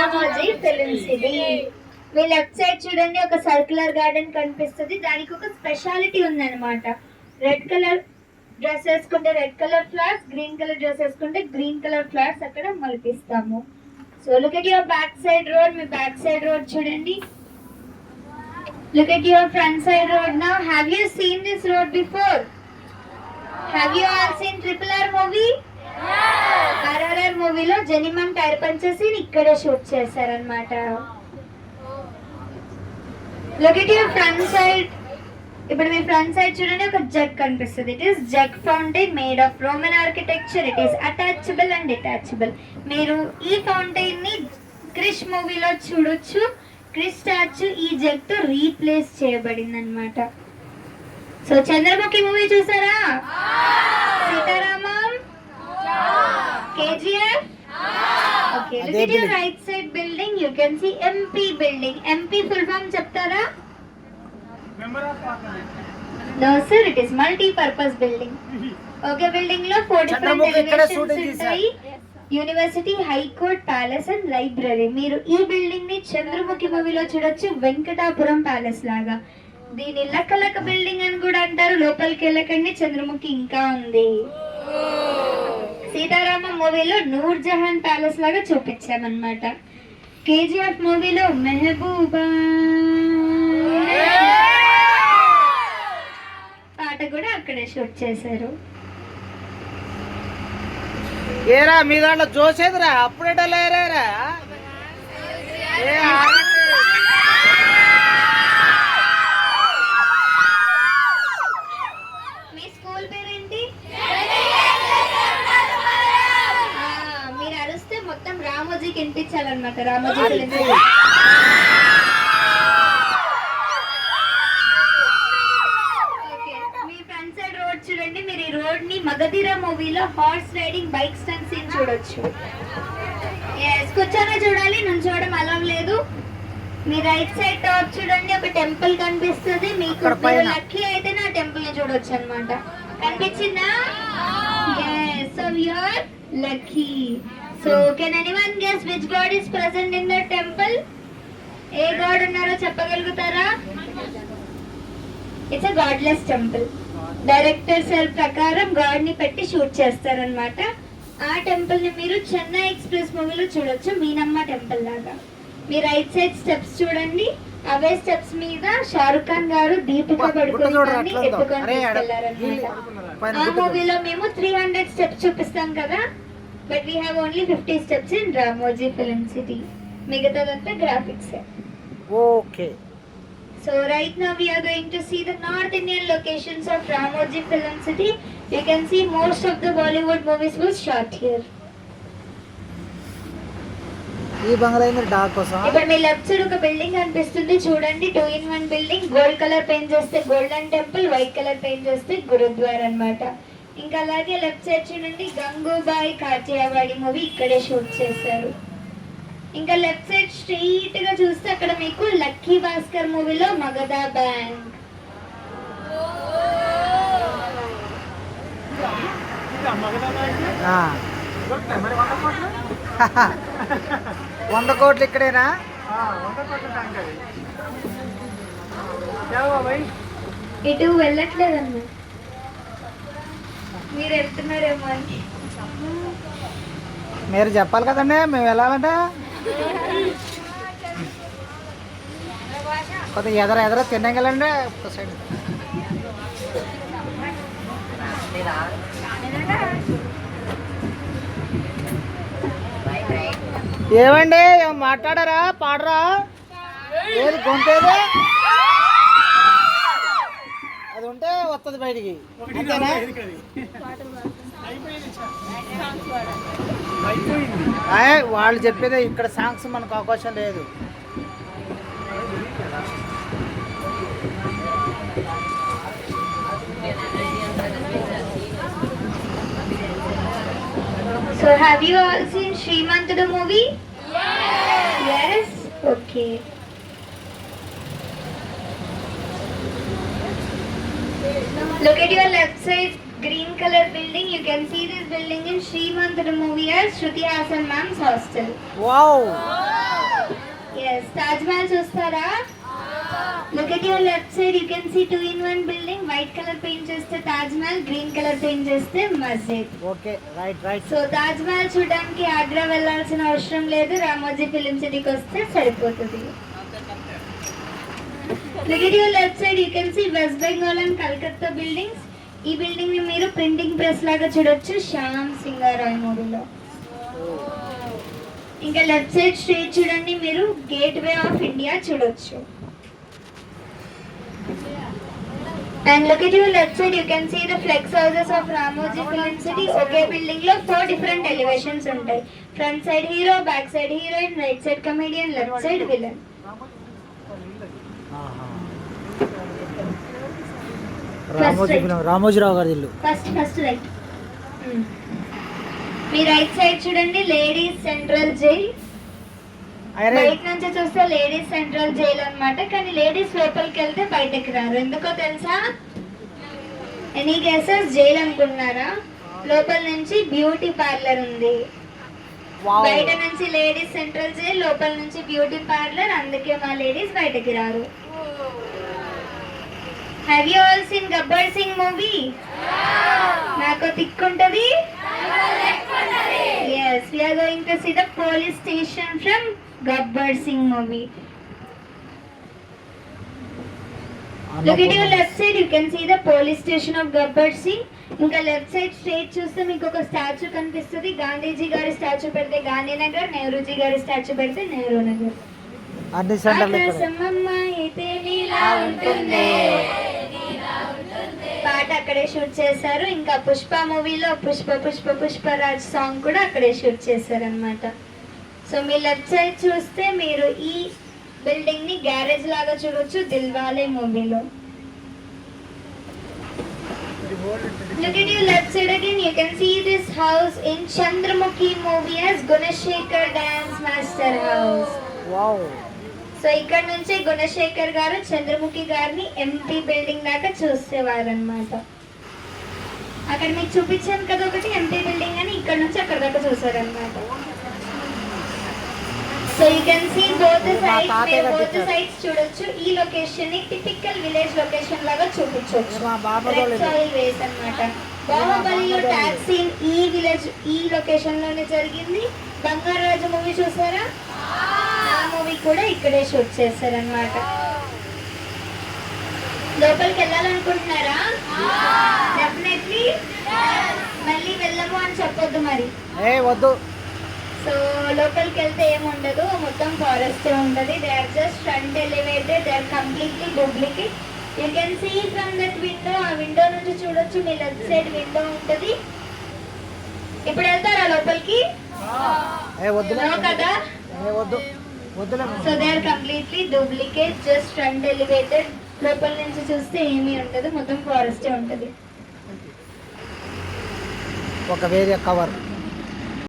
Ramoji film city. మీ left side చూడండి ఒక సర్క్యులర్ గార్డెన్ కనిపిస్తుంది. దానికి ఒక స్పెషాలిటీ ఉందన్నమాట. రెడ్ కలర్ డ్రెస్ వేసుకుంటే red colour flowers, green colour dress వేసుకుంటే గ్రీన్ కలర్ ఫ్లవర్స్ అక్కడ మలిపిస్తాము. So look at your back side road. మీ బ్యాక్ సైడ్ రోడ్ చూడండి. Look at your front side road now. Have you seen this road before? Have you all seen RRR movie? Yes. RRR movie లో జెనిమన్ tyre puncture scene ఇక్కడే shoot చేశారన్నమాట. Look at your front side. ఇప్పుడు మీ front side చూడండి ఒక jug కనిపిస్తుంది. It is jug fountain made of Roman architecture. It is attachable and detachable. మీరు ఈ fountain ని క్రిష్ మూవీలో చూడొచ్చు. క్రిష్ స్టాచ్యూ ఈ జగ్ తో రీప్లేస్ చేయబడింది అన్నమాట. సో చంద్రముఖి మూవీ చూసారా? Sita Ramam, KGF. Okay, look at your right side building. You can see MP building. MP full form చెప్తారా? No sir, it is multi purpose building. Okay, building లో 4 డిఫరెంట్ ఎలివేషన్స్ ఉంటాయి. University, high court, palace and library. మీరు ఈ building ని చంద్రముఖి మూవీలో చూడొచ్చు, Venkatapuram palace లాగా. దీని లక్కలక్క బిల్డింగ్ అని కూడా అంటారు. లోపలికి వెళ్ళకండి, చంద్రముఖి ఇంకా ఉంది. సీతారామం మూవీలో నూర్ జహాన్ ప్యాలెస్ లాగా చూపించామన్నమాట. కేజీఎఫ్ మూవీలో మెహబూబా పాట కూడా అక్కడే షూట్ చేశారు. ఏరా మీ దాంట్లో జోసేదిరా, అప్పుడే డలేరా. మీ స్కూల్ పేరేంటి? మీరు అరుస్తే మొత్తం రామోజీకి వినిపించాలన్నమాట. రామోజీ చూడండి. మీరు ఈ రోడ్ ని మగధీర మూవీలో horse riding bike stunt scene చూడొచ్చు. కూర్చొని చూడాలి, నుంచోవడం అలా లేదు. మీ రైట్ సైడ్ టాప్ చూడండి, ఒక టెంపుల్ కనిపిస్తుంది. మీకు లక్కీ అయితే నా టెంపుల్ ని చూడొచ్చు అన్నమాట. కనిపించిందా? So you're lucky. So can anyone guess which god is present in the temple? ఏ గాడ్ ఉన్నారో చెప్పగలుగుతారా? It's a godless temple. Director sir ప్రకారం గాడ్ ని పెట్టి షూట్ చేస్తారనమాట. ఆ టెంపుల్ ని మీరు చెన్నై ఎక్స్ప్రెస్ మూవీలో చూడొచ్చు, మీనమ్మ టెంపుల్ లాగా. మీ రైట్ సైడ్ స్టెప్స్ చూడండి. అవే స్టెప్స్ మీద షారుఖ్ ఖాన్ గారు దీపిక పడుకొని ఎత్తుకొని తీసుకెళ్లారనమాట. ఆ మూవీలో మేము 300 స్టెప్స్ చూపిస్తాం కదా, but we have only 50 steps in Ramoji film city. మిగతాదంతా graphics. Okay. So right now we are going to see the North Indian locations of Ramoji Film City. You can see most of the Bollywood movies was shot here. ఈ బంగ్లా ఇంద డాక్ కోసం. ఇప్పుడు మీ left side ఒక building కనిపిస్తుంది చూడండి. 2-in-1 building. Gold colour paint చేస్తే golden temple, white colour paint చేస్తే గురుద్వారా అన్నమాట. ఇంకా అలాగే లెఫ్ట్ సైడ్ చూడండి, గంగూబాయి కాఠియావాడి మూవీ ఇక్కడే షూట్ చేశారు. ఇంకా లెఫ్ట్ సైడ్ స్ట్రైట్ గా చూస్తే అక్కడ మీకు లక్కీ భాస్కర్ మూవీలో మగధ బ్యాంక్. $100 కోట్లు ఇక్కడేనా? ఇటు వెళ్ళట్లేదమ్మా, మీరు వెళ్తున్నారేమో అని. మీరు చెప్పాలి కదండి, మేము వెళ్ళాలంటే. కొద్దిగా ఎదర తినగలండి. సైడ్ ఏమండి, మాట్లాడారా? పాడరా? ఏది గొంతేది అది ఉంటే వస్తుంది బయటికి. వాళ్ళు చెప్పేదే, ఇక్కడ సాంగ్స్ మనకు అవకాశం లేదు. So have you all seen Srimant the movie? Yes. Okay. Look at your left side, green color building. You can see this building in Srimant the movie as Shruti Hassan ma'am's hostel. Wow. Yes Taj Mahal చూస్తారా? Look at your left side you can see 2-in-1 building. White colour paint చేస్తే Taj Mahal, green colour paint చేస్తే మస్జిద్. Okay right right. So Taj Mahal చూడడానికి ఆగ్రా వెళ్ళాల్సిన అవసరం లేదు, Ramoji film సిటీకి వస్తే సరిపోతుంది. Look at your left side you can see West Bengal and Calcutta buildings. ఈ బిల్డింగ్ ని మీరు ప్రింటింగ్ ప్రెస్ లాగా చూడొచ్చు శ్యామ్ సింగారాయ్ మూవీలో. ఇంకా లెఫ్ట్ సైడ్ స్ట్రేట్ చూడండి, మీరు గేట్ వే ఆఫ్ ఇండియా చూడొచ్చు. And look at your left side, you can see the flex houses of Ramoji Film City. ఒకే బిల్డింగ్ లో 4 different elevations ఉంటాయి. Front side hero, back side heroine, right side comedian, left side villain. Ramoji Rao గారి ఇల్లు. First right. మీ right side చూడండి, ladies central jail. బయట నుంచి చూస్తే లేడీస్ సెంట్రల్ జైల్ అన్నమాట, కానీ లేడీస్ లోపలికి వెళ్తే బయటకు రారు. ఎందుకో తెలుసా? Any guesses? జైల్ అనుకున్నారా? లోపల నుంచి బ్యూటీ పార్లర్ ఉంది. బయట నుంచి లేడీస్ సెంట్రల్ జైల్, లోపల నుంచి బ్యూటీ పార్లర్, అందుకే మా లేడీస్ బయటకి రారు. Have you all seen Gabbar Singh movie? నాకు తిక్కుంటది. Yes, we are going to see the police station from Gabbar Singh movie. Look at your left side, you can see the police station of Gabbar Singh. ఇంకా left side straight చూస్తే మీకు ఒక statue కనిపిస్తుంది. గాంధీజీ గారి statue పెడితే గాంధీనగర్, నెహ్రూజీ గారి statue పెడితే నెహ్రూ నగర్. పాట అక్కడే షూట్ చేశారు. ఇంకా పుష్ప మూవీలో పుష్పరాజ్ సాంగ్ కూడా అక్కడే షూట్ చేశారు అనమాట. సో మీ లెఫ్ట్ సైడ్ చూస్తే మీరు ఈ బిల్డింగ్ ని గ్యారేజ్ లాగా చూడొచ్చు దిల్వాలే మూవీలో. Look at your left side again, you can see this house in Chandramukhi movie as Gunashekar Dance Master House. Wow. So ఇక్కడ నుంచి గుణశేఖర్ గారు చంద్రముఖి గారిని ఎంపీ బిల్డింగ్ దాకా చూసేవారు అనమాట. అక్కడ మీకు చూపించాను కదా ఒకటి ఎంపీ బిల్డింగ్ అని, ఇక్కడ నుంచి అక్కడ దాకా చూసారనమాట. So you can see both sides చూడొచ్చు. ఈ లొకేషన్ ని టిపికల్ విలేజ్ లొకేషన్ లాగా చూపించవచ్చు. సాయిల్ వేస్ అన్నమాట. బాహుబలిలో ట్యాక్స్ సీన్ ఈ విలేజ్ ఈ లొకేషన్ లోనే జరిగింది. బంగారాజు మూవీ చూసారా? ఆ మూవీ కూడా ఇక్కడే షూట్ చేశారనమాట. లోపలికి వెళ్ళాలనుకుంటున్నారా? డెఫినెట్లీ. మళ్ళీ వెళ్ళము అని చెప్పొద్దు మరి. వద్దు. సో లోపలికి వెళ్తే ఏముండదు, మొత్తం ఫారెస్ట్ ఉంటది. They are just front elevated, they are completely duplicate. You can see from that window. ఆ విండో నుంచి చూడొచ్చు. మీ లెఫ్ట్ సైడ్ విండో ఉంటది. ఇప్పుడు వెళ్తారా లోపలికి? కదా. So they are completely duplicate, just front elevated. లోపల నుంచి చూస్తే ఏమీ ఉండదు, మొత్తం ఫారెస్టే ఉంటది. ఒక వేరే కవర్.